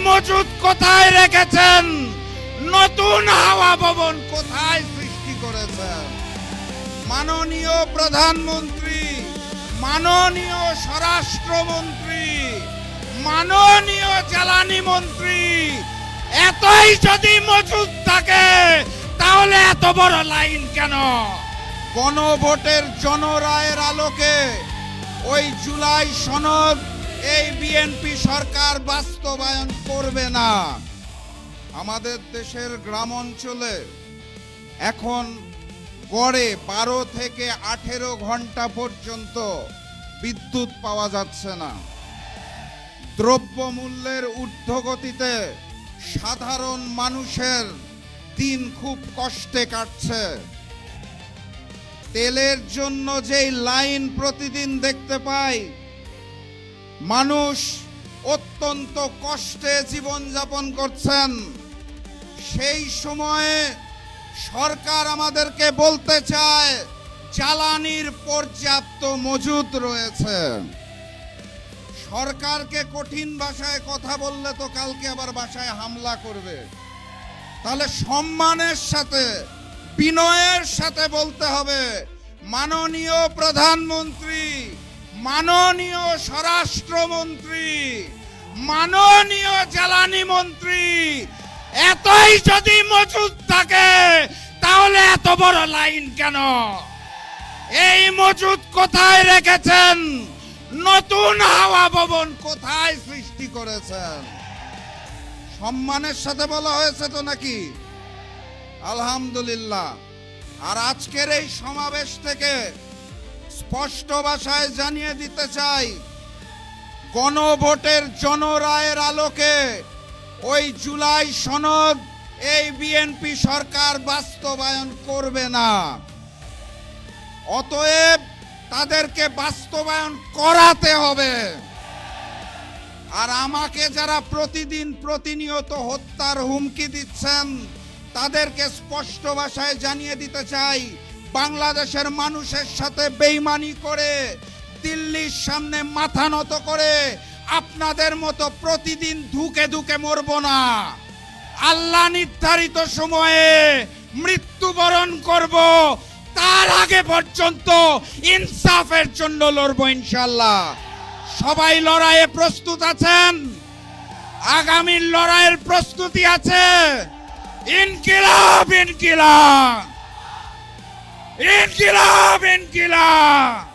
মজুদ কোথায় রেখেছেন? নতুন হাওয়া ভবন কোথায় সৃষ্টি করেছেন? মাননীয় প্রধানমন্ত্রী, মাননীয় স্বরাষ্ট্রমন্ত্রী, মাননীয় জ্বালানি মন্ত্রী, এতই যদি মজুদ থাকে তাহলে এত বড় লাইন কেন? গণভোটের জনরায়ের আলোকে ওই জুলাই সনদ এই বিএনপি সরকার বাস্তবায়ন করবে না। আমাদের দেশের গ্রাম অঞ্চলে এখন গড়ে 12 থেকে 18 ঘন্টা পর্যন্ত বিদ্যুৎ পাওয়া যাচ্ছে না। দ্রব্যমূল্যের ঊর্ধ্বগতিতে সাধারণ মানুষের দিন খুব কষ্টে কাটছে। তেলের জন্য যেই লাইন প্রতিদিন দেখতে পাই, মানুষ অত্যন্ত কষ্টে জীবনযাপন করছেন। সেই সময়ে সরকার আমাদেরকে বলতে চায় জ্বালানির পর্যাপ্ত মজুদ রয়েছে। সরকারকে কঠিন ভাষায় কথা বললে তো কালকে আবার বাসায় হামলা করবে। তাহলে সম্মানের সাথে, বিনয়ের সাথে বলতে হবে, মাননীয় প্রধানমন্ত্রী, মাননীয় স্বরাষ্ট্রমন্ত্রী, মাননীয় জ্বালানি মন্ত্রী, এতই যদি মজুদ থাকে তাহলে এত বড় লাইন কেন? এই মজুদ কোথায় রেখেছেন? নতুন হাওয়া ভবন কোথায় সৃষ্টি করেছেন? সম্মানের সাথে বলা হয়েছে তো নাকি? আলহামদুলিল্লাহ। আর আজকের এই সমাবেশ থেকে স্পষ্ট ভাষায় জানিয়ে দিতে চাই, গণভোটের জনরায়ের আলোকে ওই জুলাই সনদ এই বিএনপি সরকার বাস্তবায়ন করবে না। অতএব তাদেরকে বাস্তবায়ন করাতে হবে। আর আমাকে যারা প্রতিদিন প্রতিনিয়ত হত্যার হুমকি দিচ্ছেন তাদেরকে স্পষ্ট ভাষায় জানিয়ে দিতে চাই, বাংলাদেশের মানুষের সাথে বেইমানি করে, দিল্লির সামনে মাথা নত করে আপনাদের মতো প্রতিদিন ধুকে ধুকে মরব না। আল্লাহ নির্ধারিত সময়ে মৃত্যুবরণ করব, তার আগে পর্যন্ত ইনসাফের জন্য লড়বো ইনশাআল্লাহ। সবাই লড়াইয়ে প্রস্তুত আছেন? আগামীর লড়াইয়ের প্রস্তুতি আছে? ইনকিলাব ইনকিলাব ইনকিলাব ইনকিলাব।